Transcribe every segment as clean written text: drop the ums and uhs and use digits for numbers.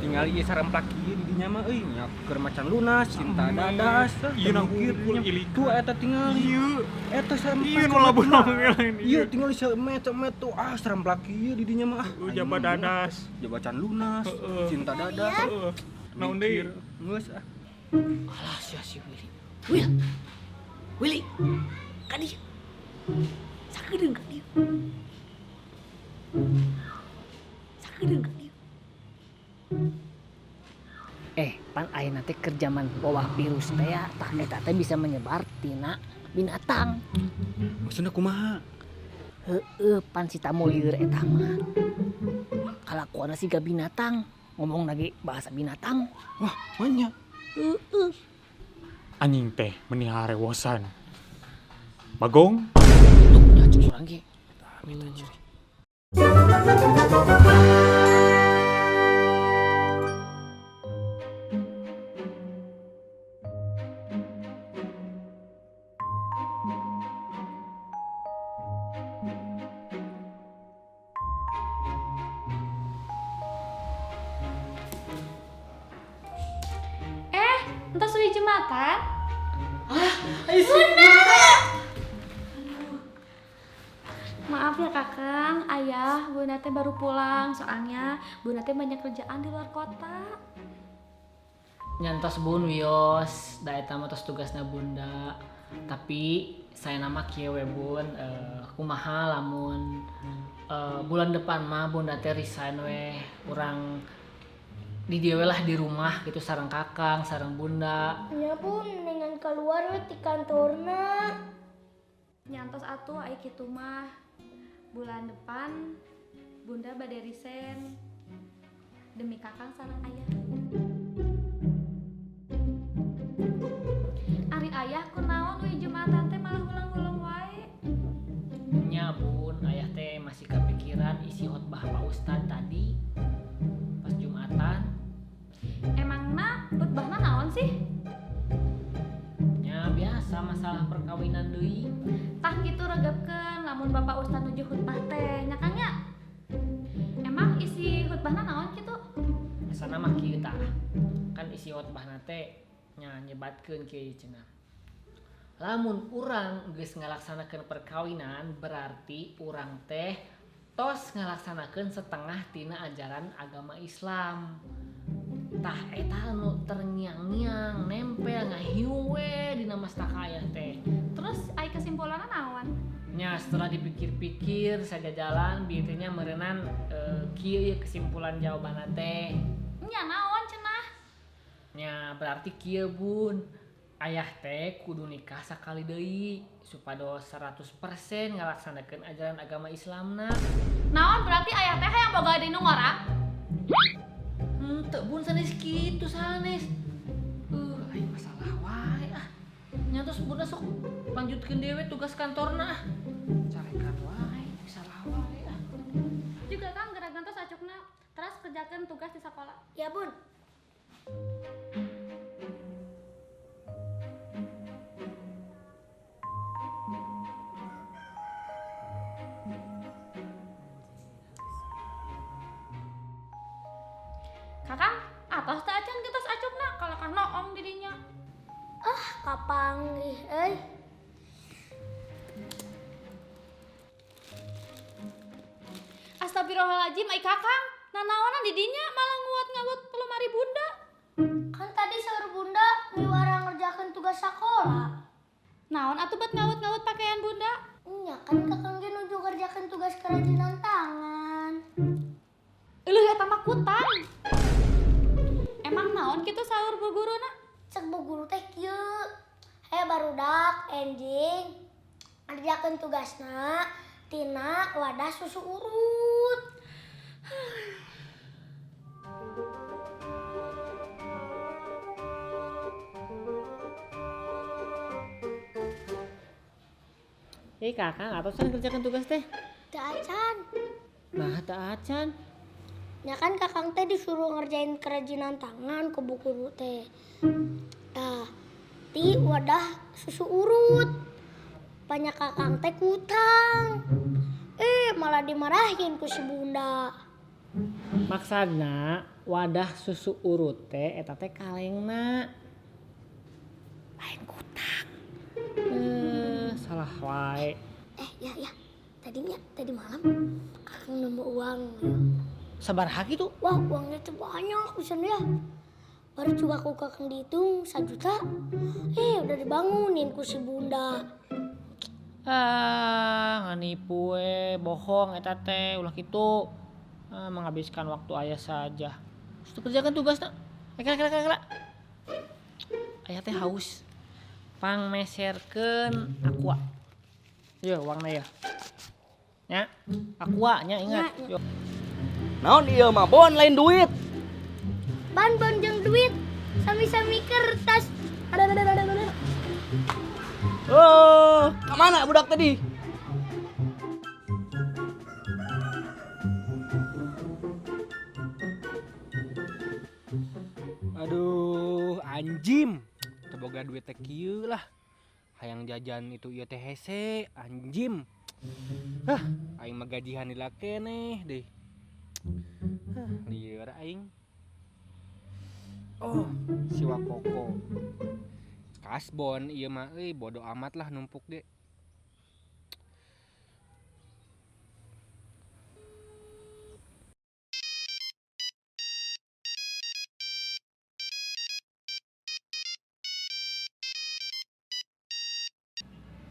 Tinggal ieu saremplak ieu di dinya mah euy nya keur macan lunas cinta dadas ieu nangkir tu eta tinggal ieu eta saremplak ieu nu lamun ngelain ieu tinggal semet tuh saremplak ieu di dinya mah jaba dadas jaba macan lunas cinta dadas naon deui geus Alah si Willy kan dia sakedeung ka dieu pan ayeuna teh keur zaman wabah virus teh ya tah eta teh bisa menyebar tina binatang. maksudna kumaha Heueuh pan si tamu lieur eta mah kalakuanna siga binatang ngomong lagi bahasa binatang. wah banyak Heueuh anjing teh meuni harewosan Bagong tuh nya cuk urang ge. Entah suwi jembatan. Maaf ya kakang, ayah, bunda teh baru pulang. Soalnya bunda teh banyak kerjaan di luar kota. Nyantos bun wios, da eta mah tos tugasna bunda. Tapi saya nama kieu we bun, kumaha lamun bulan depan mah bunda teh resign we, urang di dieu lah di rumah gitu sareng kakang, sareng bunda. Ya bun, mendingan keluar we ti kantorna. Nyantos atuh aya kitu mah. Bulan depan bunda bade resign demi kakang sareng ayah. Ari ayah kunaon we jembatan teh malah ulang-ulang wae. Nya bun, ayah teh masih kepikiran isi khotbah Pak Ustad tadi pas Jumatan. Emangna khotbahna naon sih? Ya biasa masalah perkawinan deui. Tah kitu regepkeun lamun Bapak Ustad nuju khutbah teh, nya Kang nya. Emang isi khutbahna naon kitu? Asana mah kieu tah. Kan isi khotbahna teh nya nyebatkeun kieu cenah. Lamun urang geus ngalaksanakeun perkawinan berarti urang teh tos ngalaksanakeun setengah tina ajaran agama Islam. Tah eta nu terngiang-ngiang nempel ngahiu we dina mastaka aya teh. Terus ai kesimpulanna naon? Nya setelah dipikir-pikir saja jalan bieu teh nya meureunnan kieu kesimpulan jawabanna teh. Nya naon cenah? Nya berarti kieu bun. Ayah teh kudu nikah sakali deui supados 100% ngalaksanakeun ajaran agama Islamna. Naon berarti ayah teh hayang boga di nu ngora? Teu bun sanes kitu sanes. Ai masalah wae ah. Nya tos bunda sok lanjutkeun dewe tugas kantorna ah. Carekan wae, salah wae ah. Juga Kang geragan tos acukna teras kerjakeun tugas di sekolah. Ya bun. Kakang, atos teh acan kitos acukna kalakah noong di dinya. Kapanggih Astagfirullahaladzim, ai kakang, nanaonan di dinya malah nguat-nguat ke lemari bunda. kan tadi seueur bunda miwara ngerjakeun tugas sekolah. Naon atuh bet ngawut-ngawut pakaian bunda? Nya kan kakang ge nuju ngerjakeun tugas kerajinan tangan. Eueuh eta mah kutang. Emang naon kitu saur bu guruna? Cek bu guru teh kieu. Barudak enjing ngerjakeun tugasna tina wadah susu urut. Kakang, apa sih kerjakan tugas teh? Teu acan. Nah, teu acan. Ya kan kakang teh disuruh ngerjain kerajinan tangan ke bu guru teh. Tah, ti wadah susu urut. Banyak kakang teh kutang. Malah dimarahin ku si bunda. Maksudna wadah susu urut teh eta teh kalengna. Lain kutak. Salah wae. Ya. Tadi malam kakang nemu uang. Sabaraha kitu? Wah, uangnya tuh banyak pisan ya. Baru juga aku kakang dihitung 1 juta. Udah dibangunin ku si bunda. Nganipu bohong eta teh ulah kitu. Menghabiskan waktu ayah saja. Sudah kerjakan tugasna. Kira. Ayah teh haus. Pang meserkeun aqua. Yo uangna ya. Nya, aqua nya ingat. Yo. Naon ieu mah bon lain duit. Ban jeung duit. Sami-sami kertas. Ada. Oh, kemana budak tadi? Aduh, anjim. Teboga duit teh kieu lah. Hayang jajan itu ieu teh hese, anjim. Aing mah gajihan heula keneh deui. Lieur aing. Oh, siwa koko. Kasbon ieu mah bodo amat lah numpuk ge.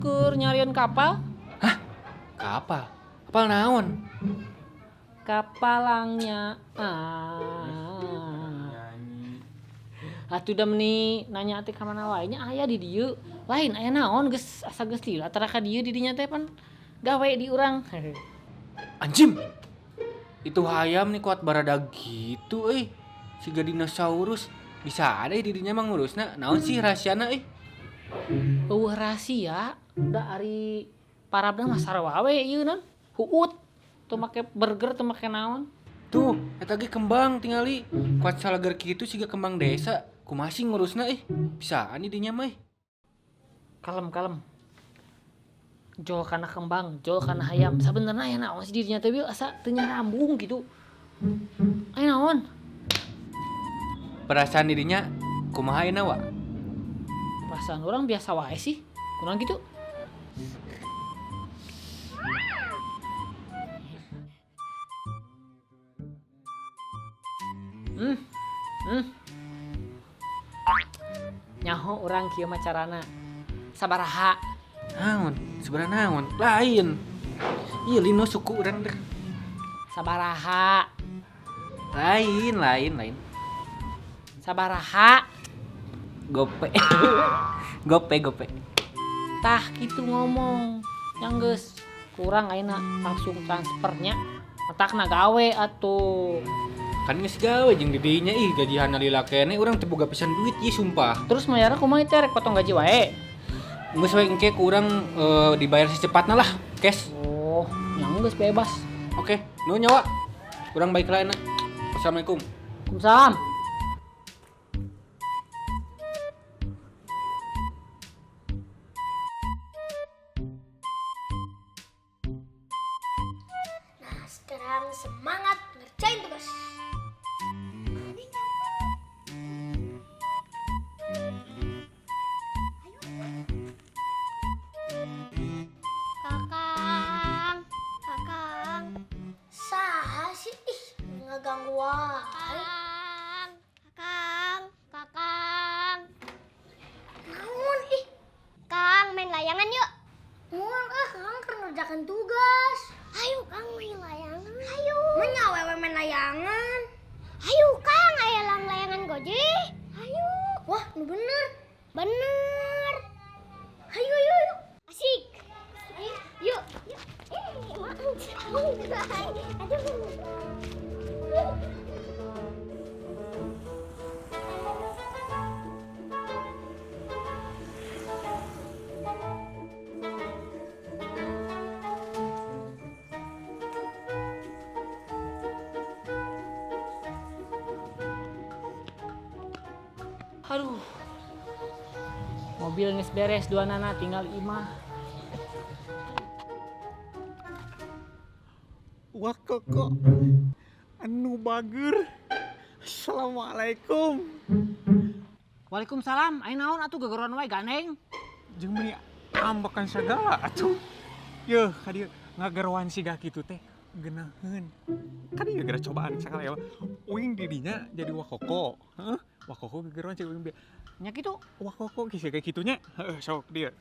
Kur nyarian kapal? Kapal? Kapal naon? Kapalangnya. Atuh da meni nanya teh ka mana wae nya aya di dieu. Lain aya naon geus asa geus lila tara ka dieu di dinya teh pan gawe di urang. Anjim. Itu hayam nih kuat barada gitu siga dinosaurus. Bisa ada di dinya mah ngurusna. Naon sih rahasiana Rahasia da ari parabna mah sarua we ieu non. Huut teu make burger teu make naon. Tuh, eta ge kembang tingali. Kuat salagar kitu siga kembang desa. Kumaha sih ngurusna Bisaan di dinya mah Kalem. Jol kana kembang, jol kana hayam. Sabenerna aya naon sih di dinya teh asa teu nyarambung gitu. Aya naon? Perasaan di dinya kumaha ayeuna wa? Perasaan orang biasa wae sih. Kurang gitu. Nyaho orang kieu mah carana. Sabaraha? Naon? Sebenarnya naon? Lain. Iya lino suku urang deh. Sabaraha? Lain. Sabaraha? Gope. Gope. Tah kitu ngomong. Yang geus kurang ayeuna langsung transfernya. Matakna gawe atuh. Kan geus gawe jeung di dinya gajihanna lila keneh urang teu boga pisan duit sumpah. Terus mayarna kumaha teh rek potong gaji wae? Geus we engke kurang dibayar secepatna lah, cash. Oh, yang geus bebas. Oke, nu nyawa. Urang baik laena. Assalamualaikum. Waalaikumsalam. Nah, sekarang semangat ngerjain tugas. Kakang. Saha sih? Ngeganggu wae. Kakang. Naon Kang, main layangan yuk. Mual Kang kan ngerjakan tugas. Ayo Kang main layangan. Ayo. Menyawewe main layangan. Ayo Kang, ayo layangan goje. Ayo. Wah, ini bener. Bener. Ayo. Asik. Ayo, yuk. Aduh. Aduh. Mobil mobil geus beres dua nana tinggal imah. Wah koko anu bager. Assalamualaikum. Waalaikumsalam. Aing naon atuh gegeruan wae ganeng. Jeung meuni ambekan sagala atuh. Yeuh kadieu ngageroan siga kitu teh geunaheun. Kadieu gara cobaan sakala ya. Uing didinya jadi wakoko. Heeh. Wakoko gegeroan cek uing Nya kitu. wakoko geus kayak kitunya. Heeh sok dieu.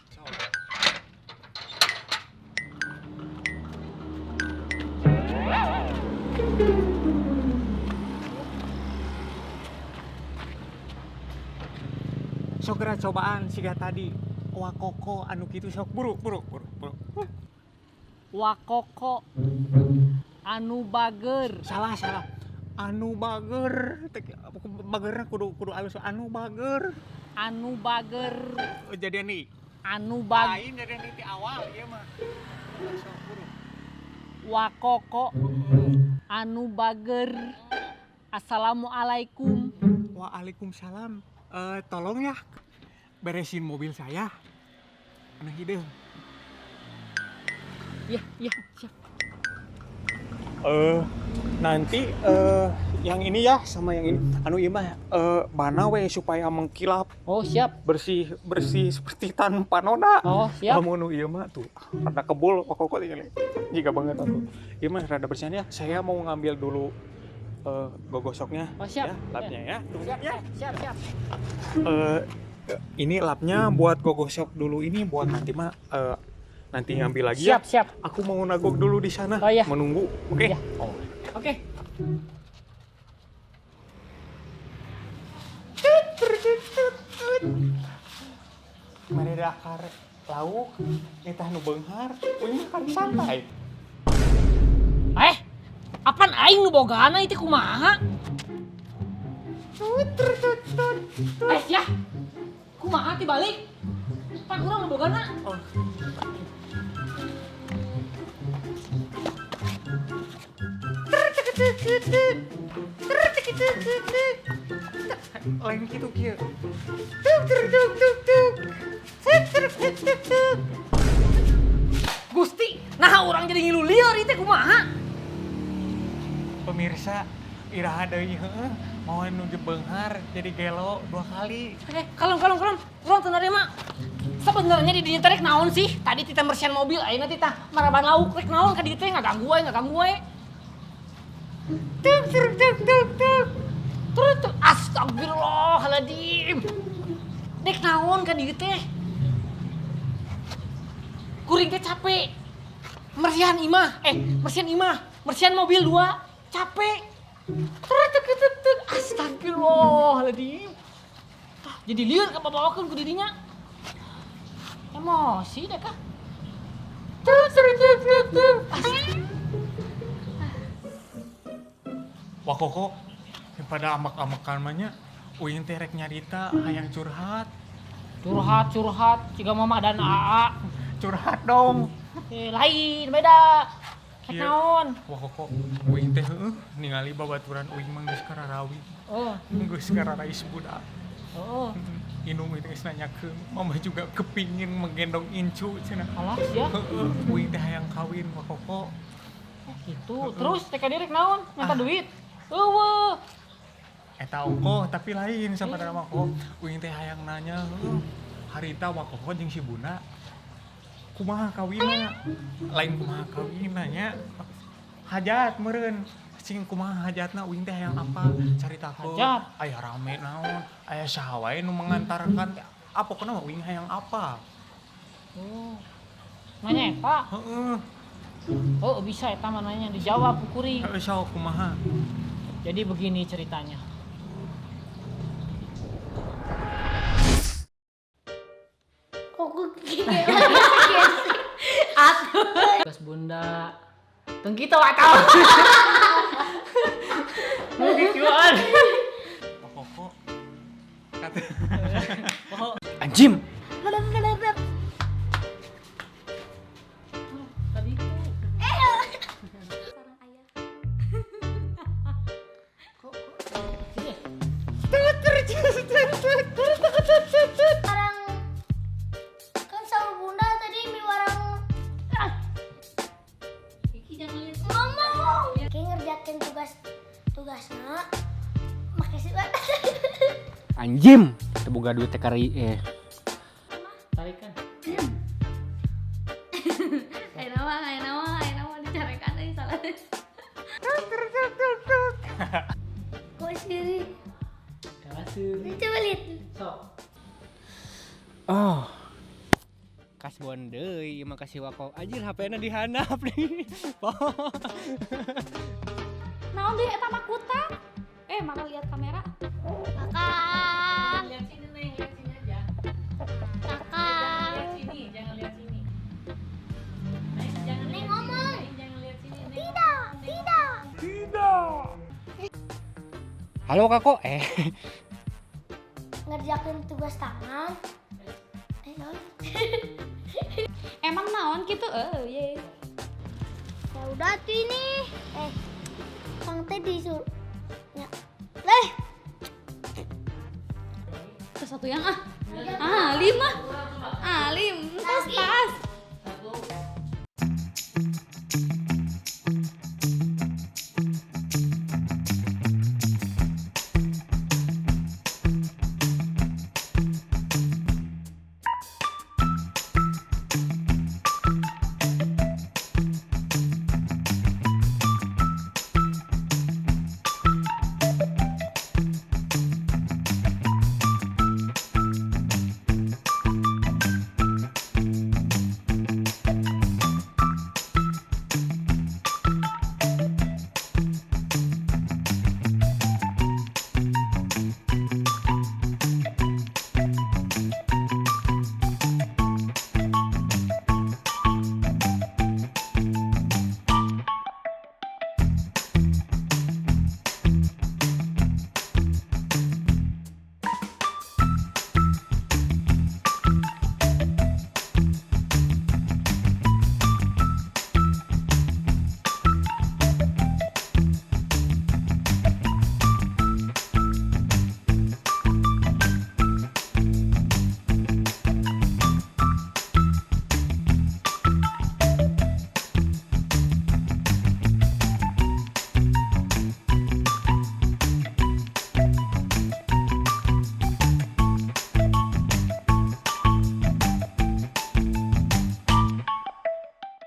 Sok. Sok geura cobaan siga tadi wakoko anu kitu sok buru. Wakoko anu bager. Salah anu bager bagerna kudu alus anu bager jadian nih Anu bager. lain jadian nih ti awal ieu mah sok buru Wakoko anu bager. Assalamualaikum. Waalaikumsalam. Tolong ya beresin mobil saya anu hideung. Ya siap. Nanti yang ini ya sama yang ini anu ieu mah bana we supaya mengkilap Oh siap. bersih seperti tanpa noda. Oh siap. Lamun nu ieu mah tuh rada kebul kok tinggal jika banget aku. Ieu mah rada bersihnya. Saya mau ngambil dulu gogosoknya Oh siap. ya, lapnya ya. Tunggu Siap, ya. siap. Ini lapnya buat gogosok dulu ini buat nanti mah nanti ngambil lagi ya. Siap. Aku mau nagok dulu di sana Oh, iya. menunggu. Oke. Iya. Oh. Oke. Mari dakar lauk eta nu beunghar, uing makan santai. Apaan aing nu bogana itu kumaha? Ya. Kumaha ti balik? Pan urang nu bogana. Oh. Lain gitu kieu. Gusti, nah orang jadi ngilu lieur itu kumaha? Pemirsa, iraha deui heueuh, mau nuju beunghar jadi gelo 2 kali. Kalem. Urang teu narima. Sebenarnya di dieu teh rek naon sih? Tadi tita bersihan mobil, ayeuna tita maraban lauk rek naon ka dieu teh ngaganggu wae. Tuk. Terus astagfirullahaladzim. Dek naon ka dieu teh? Kuring teh capek. Bersihan mobil 2, capek. Tuk. Astagfirullahaladzim. Jadi lieur ka babawakeun ku dirinya. Emosi deh kah? Wah koko, pada amak-amakan mahnya, uing teh rek nyarita hayang curhat. Curhat, ciga mama dan AA. Curhat dong. Lain, beda. Kayak Iya. naon? Wah koko, uing teh ningali babaturan uing mah geus kararawi. Oh, Geus kararais budak. oh. Inung itu geus nanyakeun, mama juga kepingin menggendong incu cenah. Alas ya. Uing teh hayang kawin wah koko. Gitu. Terus teka direk naon? Minta duit. Eueuh. Eta ongko tapi lain sama nama kok. Uing teh hayang nanya, harita wah koko jeung si Bunda. Kumaha kawinna? Lain kumaha kawinna nya. Hajat meureun. Cing kumaha hajatna uing teh hayang apa? Caritakeun. Hajat? Aya rame naon? Aya saha wae nu mengantarkan apa pokona mah uing hayang apa? Oh. Nanya eta? Heeh. Oh, bisa eta mah nanya dijawab ku kuring. Heueuh saha kumaha? Jadi begini ceritanya. Kok gue kayak lagi sih? Atuh. Gas Bunda. Teng kita watau. Mau gituan. Wah koko. Kata Anjim. Tadi itu. Sarang ayah. Sekarang anjim teboga duit teh kari Tarikan. Ayo nama dicarekan euy salah. Kok siri? Kalaseuh. Coba lihat. Sok. oh kasbon deui ieu mah kasih wako anjir HP-na dihandap nih. Naon deui eta mah kutang? Maka lihat kamera. Kakak. Lihat sini Neng, lihat sini aja. Kakak. Lihat sini, jangan lihat sini. Neng, jangan Neng lihat ngomong. sini, Neng, jangan lihat sini. Neng. Tidak. Halo kako Ngerjakan tugas tangan. Non. Emang naon gitu? Ye. Ya udah tuh ini. Kang teh disuruh. Ya. Ke satu yang 5